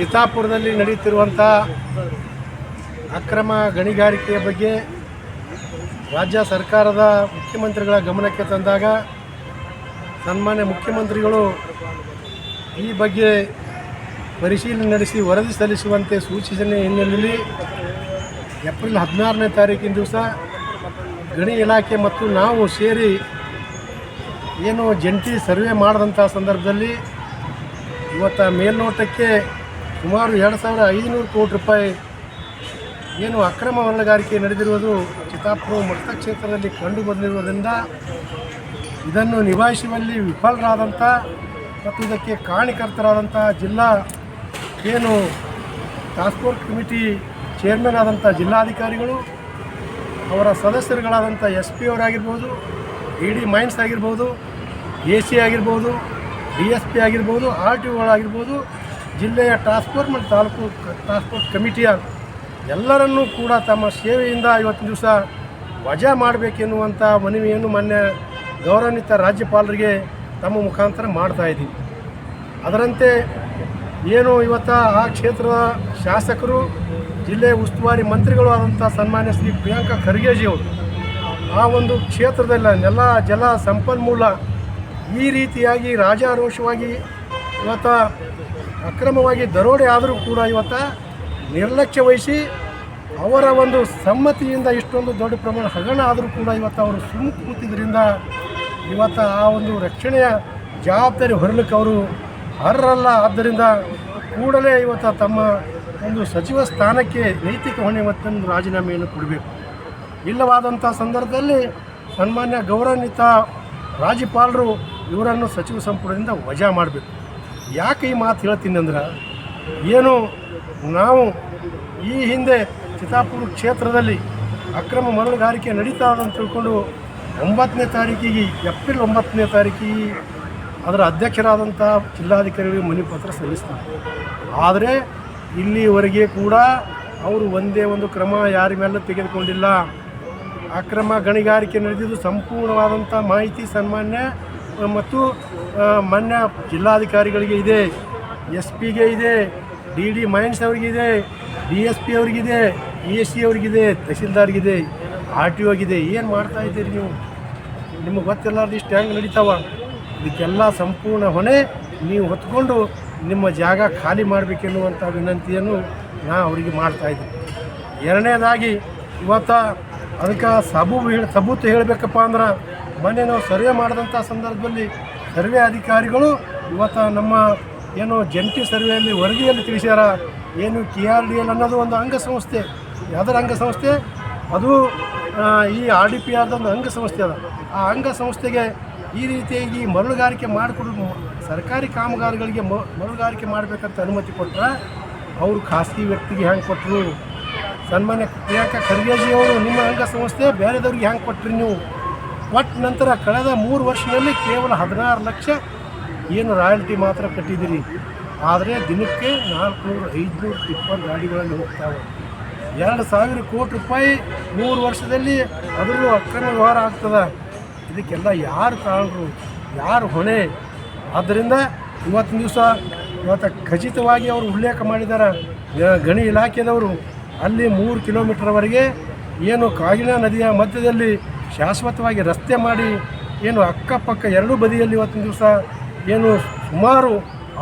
ಚಿತ್ತಾಪುರದಲ್ಲಿ ನಡೆಯುತ್ತಿರುವಂಥ ಅಕ್ರಮ ಗಣಿಗಾರಿಕೆಯ ಬಗ್ಗೆ ರಾಜ್ಯ ಸರ್ಕಾರದ ಮುಖ್ಯಮಂತ್ರಿಗಳ ಗಮನಕ್ಕೆ ತಂದಾಗ ಸನ್ಮಾನ್ಯ ಮುಖ್ಯಮಂತ್ರಿಗಳು ಈ ಬಗ್ಗೆ ಪರಿಶೀಲನೆ ನಡೆಸಿ ವರದಿ ಸಲ್ಲಿಸುವಂತೆ ಸೂಚಿಸಿದ ಹಿನ್ನೆಲೆಯಲ್ಲಿ ಏಪ್ರಿಲ್ 16ನೇ ತಾರೀಕಿನ ದಿವಸ ಗಣಿ ಇಲಾಖೆ ಮತ್ತು ನಾವು ಸೇರಿ ಏನು ಜಂಟಿ ಸರ್ವೆ ಮಾಡಿದಂಥ ಸಂದರ್ಭದಲ್ಲಿ ಇವತ್ತು ಮೇಲ್ನೋಟಕ್ಕೆ ಸುಮಾರು 2500 ಕೋಟಿ ರೂಪಾಯಿ ಏನು ಅಕ್ರಮ ಮರಳುಗಾರಿಕೆ ನಡೆದಿರುವುದು ಚಿತ್ತಾಪುರ ಮತಕ್ಷೇತ್ರದಲ್ಲಿ ಕಂಡು ಬಂದಿರುವುದರಿಂದ ಇದನ್ನು ನಿಭಾಯಿಸುವಲ್ಲಿ ವಿಫಲರಾದಂಥ ಮತ್ತು ಇದಕ್ಕೆ ಕಾರಣಕರ್ತರಾದಂಥ ಜಿಲ್ಲಾ ಏನು ಟಾಸ್ಕ್ ಫೋರ್ಸ್ ಕಮಿಟಿ ಚೇರ್ಮನ್ ಆದಂಥ ಜಿಲ್ಲಾಧಿಕಾರಿಗಳು, ಅವರ ಸದಸ್ಯರುಗಳಾದಂಥ SP ಅವರಾಗಿರ್ಬೋದು, ED ಮೈನ್ಸ್ ಆಗಿರ್ಬೋದು, AC ಆಗಿರ್ಬೋದು, DSP ಆಗಿರ್ಬೋದು, RTOಗಳಾಗಿರ್ಬೋದು, ಜಿಲ್ಲೆಯ ಟಾಸ್ಕ್ ಫೋರ್ಸ್ ಮತ್ತು ತಾಲೂಕು ಟಾಸ್ಕ್ ಫೋರ್ಸ್ ಕಮಿಟಿಯ ಎಲ್ಲರನ್ನೂ ಕೂಡ ತಮ್ಮ ಸೇವೆಯಿಂದ ಇವತ್ತಿನ ದಿವಸ ವಜಾ ಮಾಡಬೇಕೆನ್ನುವಂಥ ಮನವಿಯನ್ನು ಮಾನ್ಯ ಗೌರವಾನ್ವಿತ ರಾಜ್ಯಪಾಲರಿಗೆ ತಮ್ಮ ಮುಖಾಂತರ ಮಾಡ್ತಾಯಿದ್ದೀವಿ. ಅದರಂತೆ ಏನು ಇವತ್ತು ಆ ಕ್ಷೇತ್ರದ ಶಾಸಕರು, ಜಿಲ್ಲೆಯ ಉಸ್ತುವಾರಿ ಮಂತ್ರಿಗಳು ಆದಂಥ ಸನ್ಮಾನ್ಯ ಶ್ರೀ ಪ್ರಿಯಾಂಕಾ ಖರ್ಗೆಜಿಯವರು ಆ ಒಂದು ಕ್ಷೇತ್ರದಲ್ಲ ನೆಲ ಜಲ ಸಂಪನ್ಮೂಲ ಈ ರೀತಿಯಾಗಿ ರಾಜಾರೋಷವಾಗಿ ಇವತ್ತು ಅಕ್ರಮವಾಗಿ ದರೋಡೆ ಆದರೂ ಕೂಡ ಇವತ್ತು ನಿರ್ಲಕ್ಷ್ಯ ವಹಿಸಿ ಅವರ ಒಂದು ಸಮ್ಮತಿಯಿಂದ ಇಷ್ಟೊಂದು ದೊಡ್ಡ ಪ್ರಮಾಣ ಹಗರಣ ಆದರೂ ಕೂಡ ಇವತ್ತು ಅವರು ಸುಮ್ಮನೆ ಕೂತಿದ್ದರಿಂದ ಇವತ್ತು ಆ ಒಂದು ರಕ್ಷಣೆಯ ಜವಾಬ್ದಾರಿ ಹೊರಲಿಕ್ಕೆ ಅವರು ಅರ್ಹರಲ್ಲ. ಆದ್ದರಿಂದ ಕೂಡಲೇ ಇವತ್ತು ತಮ್ಮ ಒಂದು ಸಚಿವ ಸ್ಥಾನಕ್ಕೆ ನೈತಿಕ ಹೊಣೆ ಮತ್ತು ರಾಜೀನಾಮೆಯನ್ನು ಕೊಡಬೇಕು. ಇಲ್ಲವಾದಂಥ ಸಂದರ್ಭದಲ್ಲಿ ಸನ್ಮಾನ್ಯ ಗೌರವಾನ್ವಿತ ರಾಜ್ಯಪಾಲರು ಇವರನ್ನು ಸಚಿವ ಸಂಪುಟದಿಂದ ವಜಾ ಮಾಡಬೇಕು. ಯಾಕೆ ಈ ಮಾತು ಹೇಳ್ತೀನಿ ಅಂದ್ರೆ, ಏನು ನಾವು ಈ ಹಿಂದೆ ಚಿತ್ತಾಪುರ ಕ್ಷೇತ್ರದಲ್ಲಿ ಅಕ್ರಮ ಮರಳುಗಾರಿಕೆ ನಡೀತಾ ಅಂತ ತಿಳ್ಕೊಂಡು 9ನೇ ತಾರೀಕಿಗೆ ಏಪ್ರಿಲ್ 9ನೇ ತಾರೀಕಿಗೆ ಅದರ ಅಧ್ಯಕ್ಷರಾದಂಥ ಜಿಲ್ಲಾಧಿಕಾರಿಗಳಿಗೆ ಮನವಿ ಪತ್ರ ಸಲ್ಲಿಸ್ತಾರೆ. ಆದರೆ ಇಲ್ಲಿವರೆಗೆ ಕೂಡ ಅವರು ಒಂದೇ ಒಂದು ಕ್ರಮ ಯಾರ ಮೇಲೆ ತೆಗೆದುಕೊಂಡಿಲ್ಲ. ಅಕ್ರಮ ಗಣಿಗಾರಿಕೆ ನಡೆದಿದ್ದು ಸಂಪೂರ್ಣವಾದಂಥ ಮಾಹಿತಿ ಸನ್ಮಾನ್ಯ ಮತ್ತು ಮಾನ್ಯ ಜಿಲ್ಲಾಧಿಕಾರಿಗಳಿಗೆ ಇದೆ, SP ಗೆ ಇದೆ, DD ಮೈನ್ಸ್ ಅವರಿಗಿದೆ, DSP ಅವರಿಗಿದೆ, AC ಅವರಿಗಿದೆ, ತಹಸೀಲ್ದಾರ್ಗಿದೆ, RTOಗಿದೆ. ಏನು ಮಾಡ್ತಾ ಇದ್ದೀರಿ ನೀವು? ನಿಮಗೆ ಗೊತ್ತಿಲ್ಲಾರ್ದು ಇಷ್ಟು ಹೆಂಗೆ ನಡೀತಾವ? ಇದಕ್ಕೆಲ್ಲ ಸಂಪೂರ್ಣ ಹೊಣೆ ನೀವು ಹೊತ್ಕೊಂಡು ನಿಮ್ಮ ಜಾಗ ಖಾಲಿ ಮಾಡಬೇಕೆನ್ನುವಂಥ ವಿನಂತಿಯನ್ನು ನಾನು ಅವರಿಗೆ ಮಾಡ್ತಾಯಿದ್ದೀನಿ. ಎರಡನೇದಾಗಿ ಇವತ್ತು ಅದಕ್ಕೆ ಸಬೂತು ಹೇಳಬೇಕಪ್ಪ ಅಂದ್ರೆ, ಮೊನ್ನೆ ನಾವು ಸರ್ವೆ ಮಾಡಿದಂಥ ಸಂದರ್ಭದಲ್ಲಿ ಸರ್ವೆ ಅಧಿಕಾರಿಗಳು ಇವತ್ತು ನಮ್ಮ ಏನು ಜಂಟಿ ಸರ್ವೆಯಲ್ಲಿ ವರದಿಯಲ್ಲಿ ತಿಳಿಸ್ಯಾರ, ಏನು KRDL ಅನ್ನೋದು ಒಂದು ಅಂಗಸಂಸ್ಥೆ. ಯಾವುದರ ಅಂಗಸಂಸ್ಥೆ? ಅದು ಈ RDPR ಒಂದು ಅಂಗಸಂಸ್ಥೆ ಅದ. ಆ ಅಂಗಸಂಸ್ಥೆಗೆ ಈ ರೀತಿಯಾಗಿ ಮರಳುಗಾರಿಕೆ ಮಾಡಿಕೊಡು ಸರ್ಕಾರಿ ಕಾಮಗಾರಿಗಳಿಗೆ ಮರಳುಗಾರಿಕೆ ಮಾಡಬೇಕಂತ ಅನುಮತಿ ಕೊಟ್ಟರೆ ಅವರು ಖಾಸಗಿ ವ್ಯಕ್ತಿಗೆ ಹೆಂಗೆ ಕೊಟ್ಟರು? ಸನ್ಮಾನ್ಯ ಪ್ರಿಯಾಂಕಾ ಖರ್ಗೆಜಿಯವರು ನಿಮ್ಮ ಅಂಗಸಂಸ್ಥೆ ಬೇರೆದವ್ರಿಗೆ ಹೆಂಗೆ ಕೊಟ್ಟರಿ ನೀವು? ಒಟ್ಟು ನಂತರ ಕಳೆದ 3 ವರ್ಷದಲ್ಲಿ ಕೇವಲ 16 ಲಕ್ಷ ಏನು ರಾಯಲ್ಟಿ ಮಾತ್ರ ಕಟ್ಟಿದ್ದೀರಿ. ಆದರೆ ದಿನಕ್ಕೆ 400-500 ಟಿಪ್ಪರ್ ಗಾಡಿಗಳಲ್ಲಿ ಹೋಗ್ತಾವೆ. 2,000 ಕೋಟಿ ರೂಪಾಯಿ 3 ವರ್ಷದಲ್ಲಿ ಅದರಲ್ಲೂ ಅಕ್ರಮ ವ್ಯವಹಾರ ಆಗ್ತದೆ. ಇದಕ್ಕೆಲ್ಲ ಯಾರು ಕಾರಣರು, ಯಾರು ಹೊಣೆ? ಆದ್ದರಿಂದ ಇವತ್ತಿನ ದಿವಸ ಖಚಿತವಾಗಿ ಅವರು ಉಲ್ಲೇಖ ಮಾಡಿದ್ದಾರೆ, ಗಣಿ ಇಲಾಖೆದವರು ಅಲ್ಲಿ 3 ಕಿಲೋಮೀಟರ್ವರೆಗೆ ಏನು ಕಾಗಿನಾ ನದಿಯ ಮಧ್ಯದಲ್ಲಿ ಶಾಶ್ವತವಾಗಿ ರಸ್ತೆ ಮಾಡಿ ಏನು ಅಕ್ಕಪಕ್ಕ ಎರಡೂ ಬದಿಯಲ್ಲಿ ಇವತ್ತಿನ ದಿವಸ ಏನು ಸುಮಾರು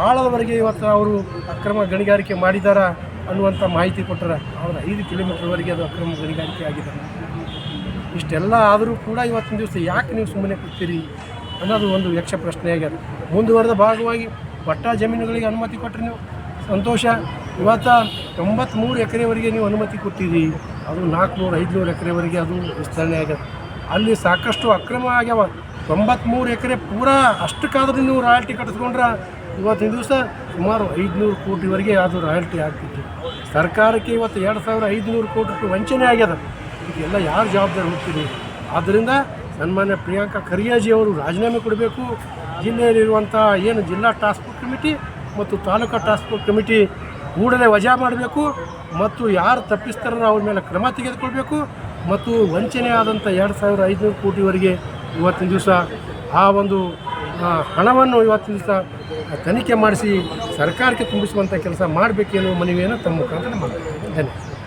ಆಳದವರೆಗೆ ಇವತ್ತು ಅವರು ಅಕ್ರಮ ಗಣಿಗಾರಿಕೆ ಮಾಡಿದ್ದಾರೆ ಅನ್ನುವಂಥ ಮಾಹಿತಿ ಕೊಟ್ಟರೆ. ಆದರೆ 5 ಕಿಲೋಮೀಟರ್ವರೆಗೆ ಅದು ಅಕ್ರಮ ಗಣಿಗಾರಿಕೆ ಆಗಿದೆ. ಇಷ್ಟೆಲ್ಲ ಆದರೂ ಕೂಡ ಇವತ್ತಿನ ದಿವಸ ಯಾಕೆ ನೀವು ಸುಮ್ಮನೆ ಕೂಗ್ತೀರಿ ಅನ್ನೋದು ಒಂದು ಯಕ್ಷ ಪ್ರಶ್ನೆ ಆಗ್ಯದ. ಮುಂದುವರೆದ ಭಾಗವಾಗಿ ಪಟ್ಟಾ ಜಮೀನುಗಳಿಗೆ ಅನುಮತಿ ಕೊಟ್ಟರೆ ನೀವು ಸಂತೋಷ. ಇವತ್ತು 93 ಎಕರೆವರೆಗೆ ನೀವು ಅನುಮತಿ ಕೊಟ್ಟಿರಿ, ಅದು 400-500 ಎಕರೆವರೆಗೆ ಅದು ವಿಸ್ತರಣೆ ಆಗ್ಯದ. ಅಲ್ಲಿ ಸಾಕಷ್ಟು ಅಕ್ರಮ ಆಗ್ಯಾವ. 93 ಎಕರೆ ಪೂರಾ ಅಷ್ಟಕ್ಕಾದ್ರೂ ನೀವು ರಾಯಲ್ಟಿ ಕಟ್ಟಿಸ್ಕೊಂಡ್ರೆ ಇವತ್ತಿನ ದಿವಸ ಸುಮಾರು 500 ಕೋಟಿವರೆಗೆ ಅದು ರಾಯಲ್ಟಿ ಆಗ್ತಿತ್ತು. ಸರ್ಕಾರಕ್ಕೆ ಇವತ್ತು 2,500 ಕೋಟಿ ರೂಪಾಯಿ ವಂಚನೆ ಆಗ್ಯದ. ಇದೆಲ್ಲ ಯಾರು ಜವಾಬ್ದಾರಿ ಹೋಗ್ತೀರಿ? ಆದ್ದರಿಂದ ಸನ್ಮಾನ್ಯ ಪ್ರಿಯಾಂಕಾ ಖರ್ಗೆಜಿಯವರು ರಾಜೀನಾಮೆ ಕೊಡಬೇಕು. ಜಿಲ್ಲೆಯಲ್ಲಿರುವಂಥ ಏನು ಜಿಲ್ಲಾ ಟಾಸ್ಕ್ ಫೋರ್ಸ್ ಕಮಿಟಿ ಮತ್ತು ತಾಲೂಕಾ ಟಾಸ್ಕ್ ಫೋರ್ಸ್ ಕಮಿಟಿ ಕೂಡಲೇ ವಜಾ ಮಾಡಬೇಕು ಮತ್ತು ಯಾರು ತಪ್ಪಿಸ್ತಾರೋ ಅವ್ರ ಮೇಲೆ ಕ್ರಮ ತೆಗೆದುಕೊಳ್ಬೇಕು. ಮತ್ತು ವಂಚನೆ ಆದಂಥ 2,500 ಕೋಟಿವರೆಗೆ ಇವತ್ತಿನ ದಿವಸ ಆ ಒಂದು ಹಣವನ್ನು ಇವತ್ತಿನ ದಿವಸ ತನಿಖೆ ಮಾಡಿಸಿ ಸರ್ಕಾರಕ್ಕೆ ತುಂಬಿಸುವಂಥ ಕೆಲಸ ಮಾಡಬೇಕೇನೋ ಮನವಿಯನ್ನು ತಮ್ಮ ಮುಖಾಂತರ ಮಾಡ್ತೀನಿ. ಧನ್ಯವಾದ.